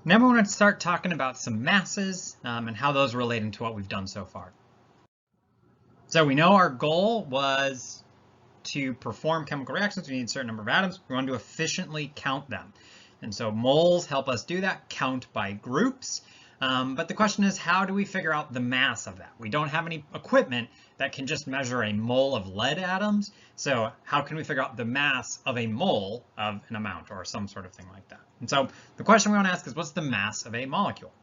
Now we want to start talking about some masses and how those relate into what we've done so far. So we know our goal was to perform chemical reactions. We need a certain number of atoms. We want to efficiently count them. And so moles help us do that, count by groups. But the question is, how do we figure out the mass of that? We don't have any equipment that can just measure a mole of lead atoms. So how can we figure out the mass of a mole of an amount or some sort of thing like that? And so the question we want to ask is, what's the mass of a molecule?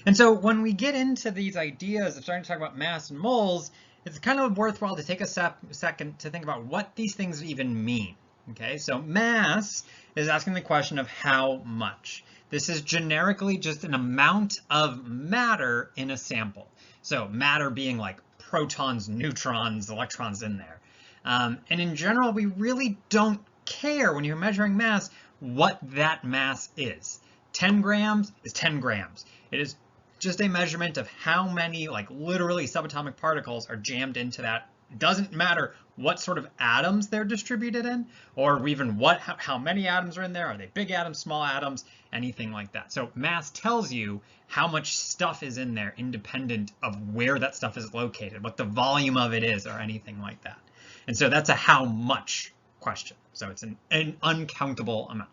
And so when we get into these ideas of starting to talk about mass and moles, it's kind of worthwhile to take a second to think about what these things even mean. Okay, so mass is asking the question of how much. This is generically just an amount of matter in a sample. So matter being like protons, neutrons, electrons in there. And in general, we really don't care when you're measuring mass what that mass is. 10 grams is 10 grams. It is just a measurement of how many, like literally subatomic particles are jammed into that. It doesn't matter what sort of atoms they're distributed in, or even how many atoms are in there. Are they big atoms, small atoms, anything like that. So mass tells you how much stuff is in there independent of where that stuff is located, what the volume of it is, or anything like that. And so that's a how much question. So it's an uncountable amount.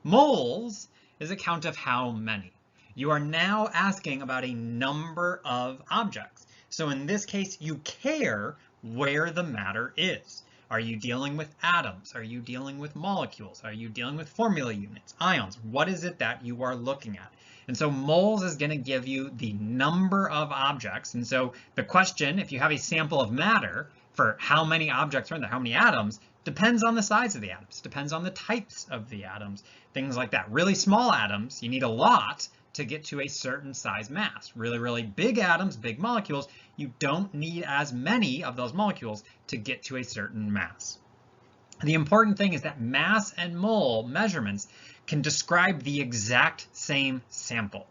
Moles is a count of how many. You are now asking about a number of objects. So in this case, you care where the matter is. Are you dealing with atoms? Are you dealing with molecules? Are you dealing with formula units, ions? What is it that you are looking at? And so moles is going to give you the number of objects. And so the question, if you have a sample of matter for how many objects are in there, how many atoms, depends on the size of the atoms, depends on the types of the atoms, things like that. Really small atoms, you need a lot to get to a certain size mass. Really, really big atoms, big molecules, you don't need as many of those molecules to get to a certain mass. The important thing is that mass and mole measurements can describe the exact same sample,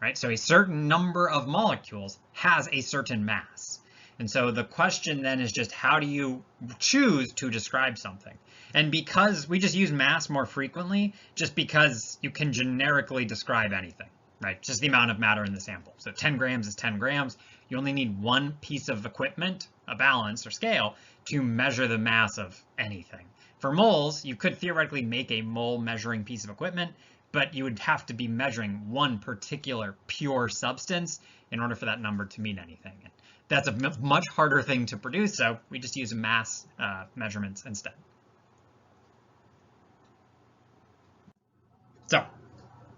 right? So a certain number of molecules has a certain mass. And so the question then is just, how do you choose to describe something? And because we just use mass more frequently, just because you can generically describe anything, right? Just the amount of matter in the sample. So 10 grams is 10 grams. You only need one piece of equipment, a balance or scale, to measure the mass of anything. For moles, you could theoretically make a mole measuring piece of equipment, but you would have to be measuring one particular pure substance in order for that number to mean anything. And that's a much harder thing to produce, so we just use mass measurements instead. So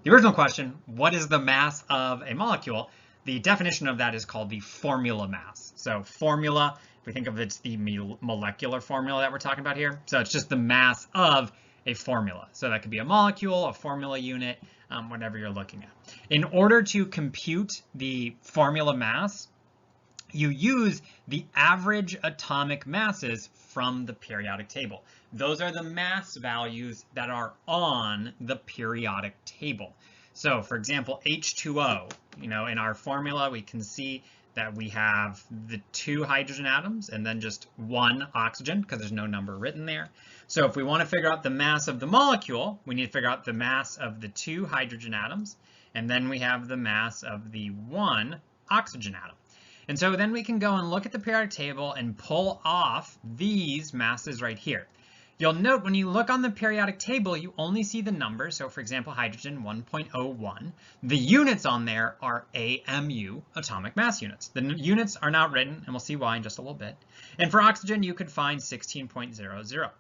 the original question, what is the mass of a molecule? The definition of that is called the formula mass. So formula, if we think of it, it's the molecular formula that we're talking about here. So it's just the mass of a formula. So that could be a molecule, a formula unit, whatever you're looking at. In order to compute the formula mass, you use the average atomic masses from the periodic table. Those are the mass values that are on the periodic table. So for example, H2O, in our formula, we can see that we have the 2 hydrogen atoms and then just 1 oxygen because there's no number written there. So if we want to figure out the mass of the molecule, we need to figure out the mass of the 2 hydrogen atoms, and then we have the mass of the 1 oxygen atom. And so then we can go and look at the periodic table and pull off these masses right here. You'll note when you look on the periodic table, you only see the numbers. So for example, hydrogen 1.01. The units on there are AMU, atomic mass units. The units are not written, and we'll see why in just a little bit. And for oxygen, you could find 16.00.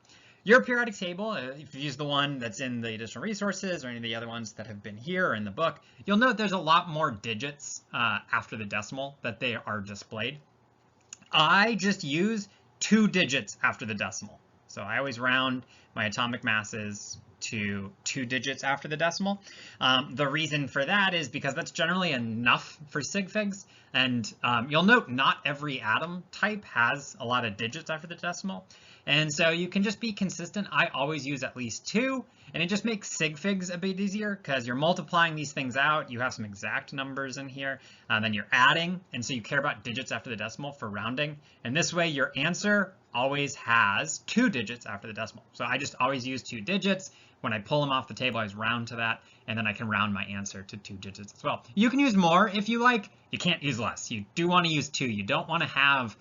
Your periodic table, if you use the one that's in the additional resources or any of the other ones that have been here or in the book, you'll note there's a lot more digits after the decimal that they are displayed. I just use 2 digits after the decimal. So I always round my atomic masses to 2 digits after the decimal. The reason for that is because that's generally enough for sig figs. And you'll note not every atom type has a lot of digits after the decimal. And so you can just be consistent. I always use at least 2, and it just makes sig figs a bit easier because you're multiplying these things out. You have some exact numbers in here, then you're adding. And so you care about digits after the decimal for rounding. And this way your answer always has 2 digits after the decimal. So I just always use 2 digits. when I pull them off the table, I just round to that, and then I can round my answer to 2 digits as well. You can use more if you like. You can't use less. You do want to use 2. You don't want to have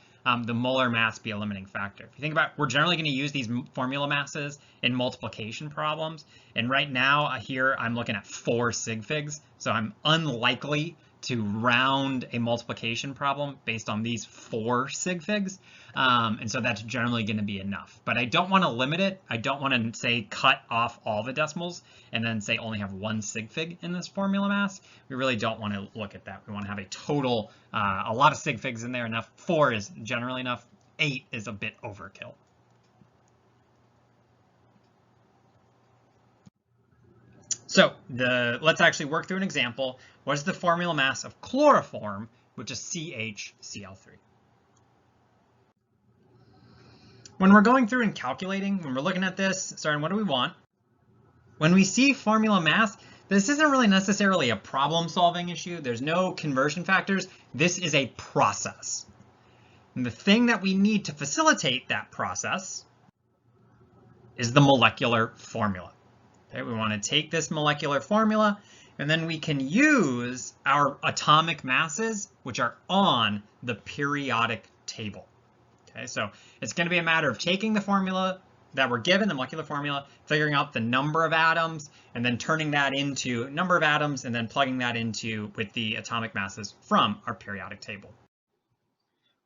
the molar mass be a limiting factor. If you think about it, we're generally going to use these formula masses in multiplication problems. And right now here I'm looking at 4 sig figs. So I'm unlikely to round a multiplication problem based on these 4 sig figs. And so that's generally going to be enough. But I don't want to limit it. I don't want to say cut off all the decimals and then say only have 1 sig fig in this formula mass. We really don't want to look at that. We want to have a total, a lot of sig figs in there. Enough. 4 is generally enough. 8 is a bit overkill. So let's actually work through an example. What is the formula mass of chloroform, which is CHCl3? When we're going through and calculating, when we're looking at this, starting what do we want? When we see formula mass, this isn't really necessarily a problem-solving issue. There's no conversion factors. This is a process. And the thing that we need to facilitate that process is the molecular formula. Okay, we want to take this molecular formula, and then we can use our atomic masses, which are on the periodic table. Okay, so it's going to be a matter of taking the formula that we're given, the molecular formula, figuring out the number of atoms, and then turning that into number of atoms, and then plugging that into with the atomic masses from our periodic table.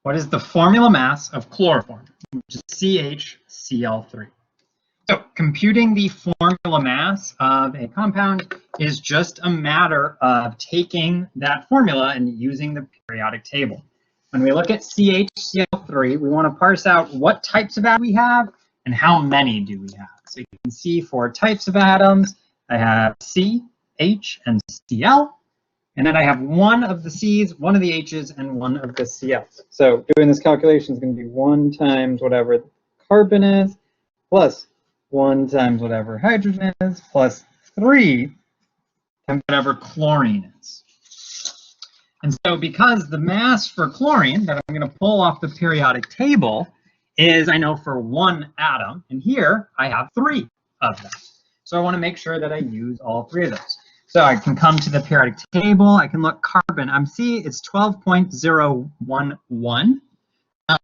What is the formula mass of chloroform, which is CHCl3? So computing the formula mass of a compound is just a matter of taking that formula and using the periodic table. When we look at CHCl3, we want to parse out what types of atoms we have and how many do we have. So you can see 4 types of atoms. I have C, H, and Cl. And then I have 1 of the C's, 1 of the H's, and 1 of the Cl's. So doing this calculation is going to be 1 times whatever carbon is, plus 1 times whatever hydrogen is, plus 3 times whatever chlorine is. And so because the mass for chlorine that I'm going to pull off the periodic table is, I know, for 1 atom, and here I have 3 of them. So I want to make sure that I use all 3 of those. So I can come to the periodic table, I can look carbon, see it's 12.011.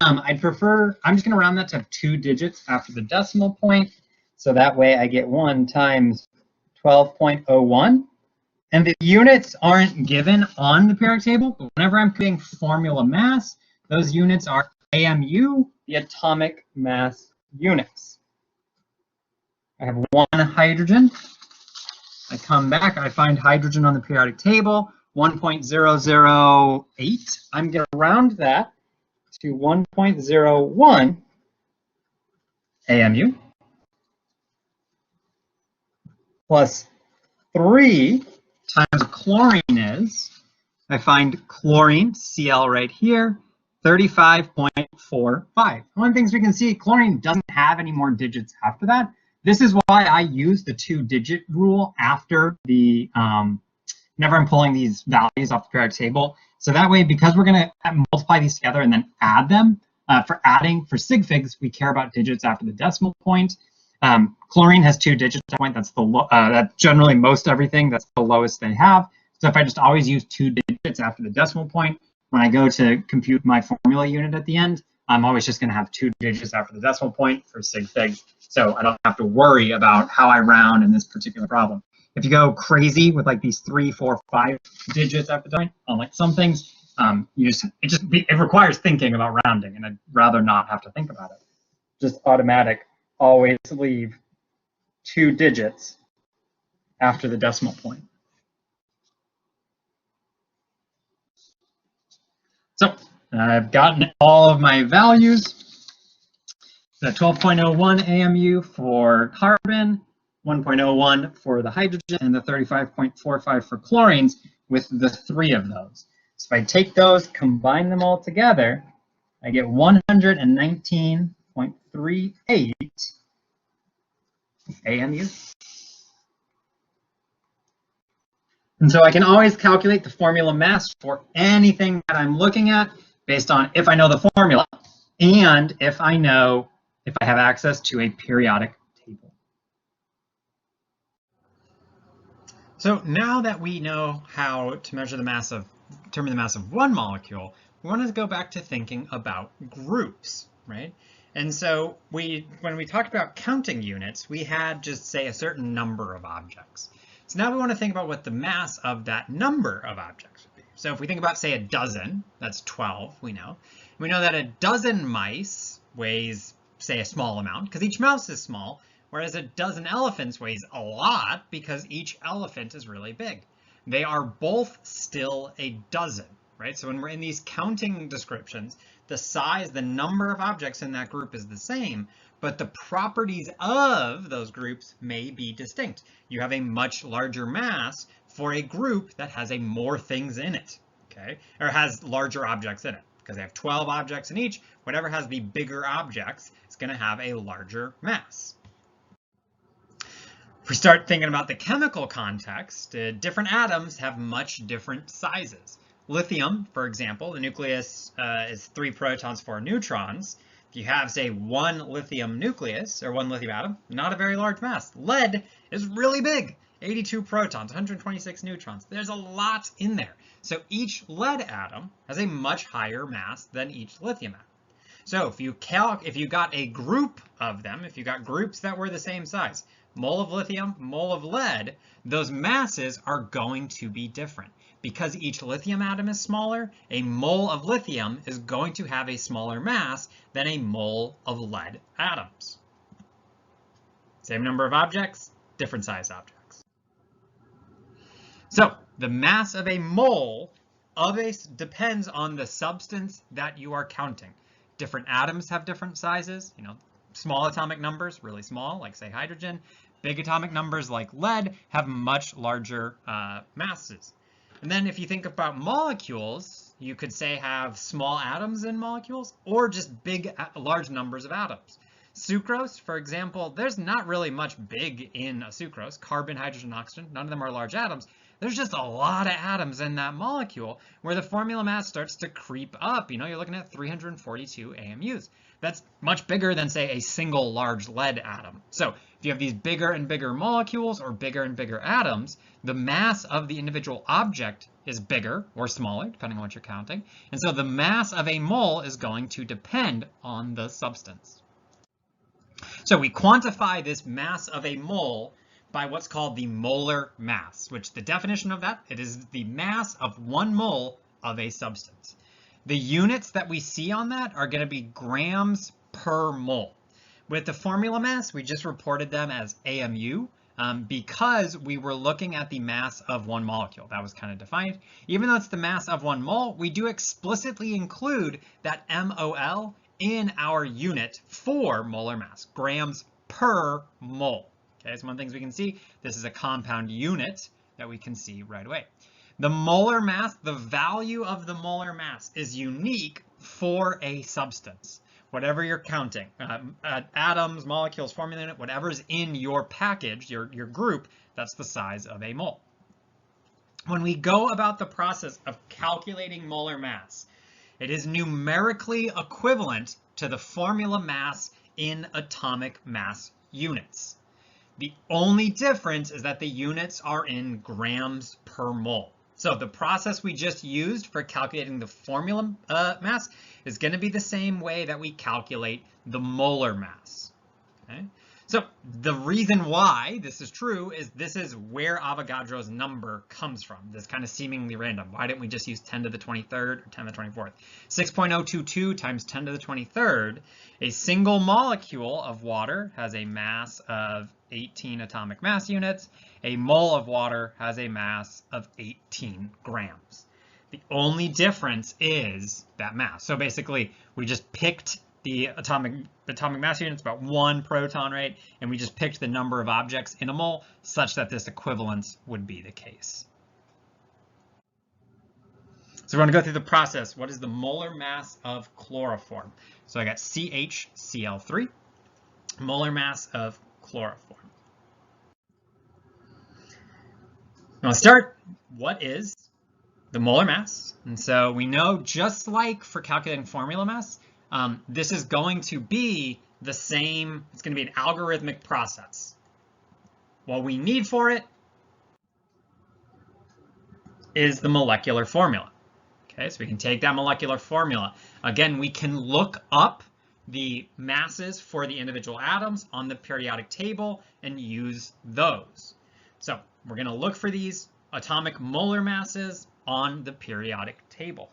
I'd prefer, I'm just going to round that to 2 digits after the decimal point. So that way I get 1 times 12.01. And the units aren't given on the periodic table, but whenever I'm putting formula mass, those units are AMU, the atomic mass units. I have 1 hydrogen. I come back, I find hydrogen on the periodic table, 1.008. I'm going to round that to 1.01 AMU. Plus 3 times chlorine is, I find chlorine, Cl right here, 35.45. One of the things we can see, chlorine doesn't have any more digits after that. This is why I use the 2-digit rule after the, whenever I'm pulling these values off the periodic table. So that way, because we're going to multiply these together and then add them, for adding, for sig figs, we care about digits after the decimal point. Chlorine has 2 digits at that point. That's that's generally most everything. That's the lowest they have. So if I just always use 2 digits after the decimal point, when I go to compute my formula unit at the end, I'm always just going to have 2 digits after the decimal point for sig figs. So I don't have to worry about how I round in this particular problem. If you go crazy with like these 3, 4, 5 digits after the point, on like some things, it requires thinking about rounding, and I'd rather not have to think about it. Just automatic. Always leave 2 digits after the decimal point. So I've gotten all of my values. The 12.01 AMU for carbon, 1.01 for the hydrogen, and the 35.45 for chlorines with the 3 of those. So if I take those, combine them all together, I get 119.38 AMU. And so I can always calculate the formula mass for anything that I'm looking at based on if I know the formula and if I have access to a periodic table. So now that we know how to measure the mass of, determine the mass of one molecule, we want to go back to thinking about groups, right? And so when we talked about counting units, we had just say a certain number of objects. So now we want to think about what the mass of that number of objects would be. So if we think about, say, a dozen, that's 12, we know. We know that a dozen mice weighs, say, a small amount, because each mouse is small, whereas a dozen elephants weighs a lot because each elephant is really big. They are both still a dozen, right? So when we're in these counting descriptions, the size, the number of objects in that group is the same, but the properties of those groups may be distinct. You have a much larger mass for a group that has more things in it, okay? Or has larger objects in it, because they have 12 objects in each. Whatever has the bigger objects is going to have a larger mass. If we start thinking about the chemical context, different atoms have much different sizes. Lithium, for example, the nucleus is 3 protons, 4 neutrons. If you have, say, one lithium nucleus, or one lithium atom, not a very large mass. Lead is really big, 82 protons, 126 neutrons. There's a lot in there. So each lead atom has a much higher mass than each lithium atom. So if you got a group of them, if you got groups that were the same size, mole of lithium, mole of lead, those masses are going to be different. Because each lithium atom is smaller, a mole of lithium is going to have a smaller mass than a mole of lead atoms. Same number of objects, different size objects. So the mass of a mole depends on the substance that you are counting. Different atoms have different sizes, small atomic numbers, really small, like say hydrogen. Big atomic numbers like lead have much larger masses. And then if you think about molecules, you could say have small atoms in molecules or just large numbers of atoms. Sucrose, for example, there's not really much big in a sucrose. Carbon, hydrogen, oxygen, none of them are large atoms. There's just a lot of atoms in that molecule where the formula mass starts to creep up. You're looking at 342 AMUs. That's much bigger than, say, a single large lead atom. So if you have these bigger and bigger molecules or bigger and bigger atoms, the mass of the individual object is bigger or smaller, depending on what you're counting. And so the mass of a mole is going to depend on the substance. So we quantify this mass of a mole by what's called the molar mass, which the definition of that, it is the mass of 1 mole of a substance. The units that we see on that are going to be grams per mole. With the formula mass, we just reported them as AMU because we were looking at the mass of 1 molecule. That was kind of defined. Even though it's the mass of 1 mole, we do explicitly include that MOL in our unit for molar mass, grams per mole. Okay, so one of the things we can see, this is a compound unit that we can see right away. The molar mass, the value of the molar mass is unique for a substance. Whatever you're counting, atoms, molecules, formula unit, whatever's in your package, your group, that's the size of a mole. When we go about the process of calculating molar mass, it is numerically equivalent to the formula mass in atomic mass units. The only difference is that the units are in grams per mole. So the process we just used for calculating the formula mass is going to be the same way that we calculate the molar mass. Okay? So the reason why this is true is this is where Avogadro's number comes from, this kind of seemingly random. Why didn't we just use 10 to the 23rd or 10 to the 24th? 6.022 times 10 to the 23rd, a single molecule of water has a mass of 18 atomic mass units. A mole of water has a mass of 18 grams. The only difference is that mass. So basically, we just picked the atomic mass units, about 1 proton, right? And we just picked the number of objects in a mole such that this equivalence would be the case. So we're going to go through the process. What is the molar mass of chloroform? So I got CHCl3, molar mass of chloroform. Now let's start. What is the molar mass? And so we know, just like for calculating formula mass, this is going to be the same. It's going to be an algorithmic process. What we need for it is the molecular formula. Okay, so we can take that molecular formula. Again, we can look up the masses for the individual atoms on the periodic table and use those. So we're going to look for these atomic molar masses on the periodic table.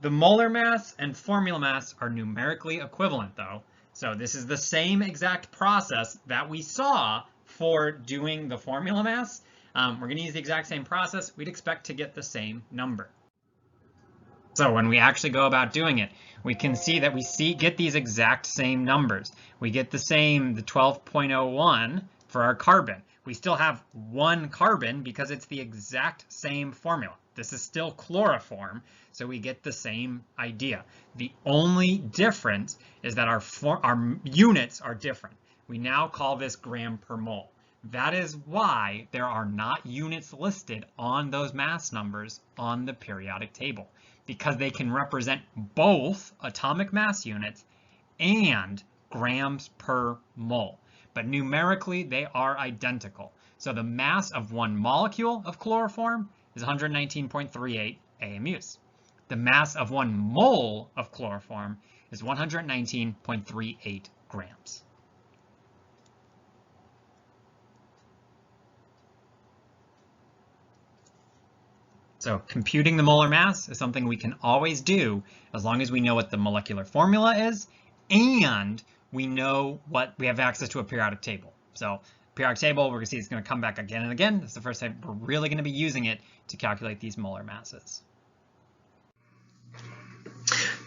The molar mass and formula mass are numerically equivalent though. So this is the same exact process that we saw for doing the formula mass. We're going to use the exact same process. We'd expect to get the same number. So when we actually go about doing it, we can see that we get these exact same numbers. We get the same, the 12.01 for our carbon. We still have one carbon because it's the exact same formula. This is still chloroform, so we get the same idea. The only difference is that our units are different. We now call this gram per mole. That is why there are not units listed on those mass numbers on the periodic table, because they can represent both atomic mass units and grams per mole. But numerically, they are identical. So the mass of one molecule of chloroform is 119.38 AMUs. The mass of one mole of chloroform is 119.38 grams. So computing the molar mass is something we can always do as long as we know what the molecular formula is and we know what we have access to a periodic table. So periodic table, we're going to see it's going to come back again and again. It's the first time we're really going to be using it to calculate these molar masses.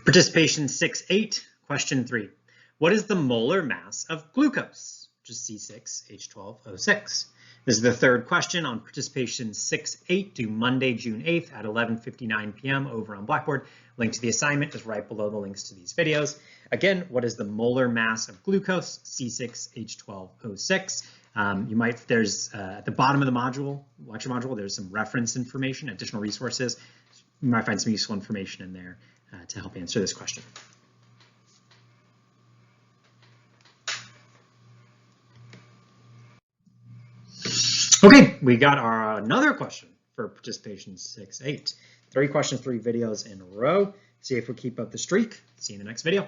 Participation 6.8, question 3. What is the molar mass of glucose, which is C6H12O6? This is the third question on participation 6.8 due Monday, June 8th at 11:59 p.m. over on Blackboard. Link to the assignment is right below the links to these videos. Again, what is the molar mass of glucose, C6H12O6? There's at the bottom of the module, lecture module, there's some reference information, additional resources. You might find some useful information in there to help answer this question. Okay, we got another question for participation 6.8. 3 questions, 3 videos in a row. See if we keep up the streak. See you in the next video.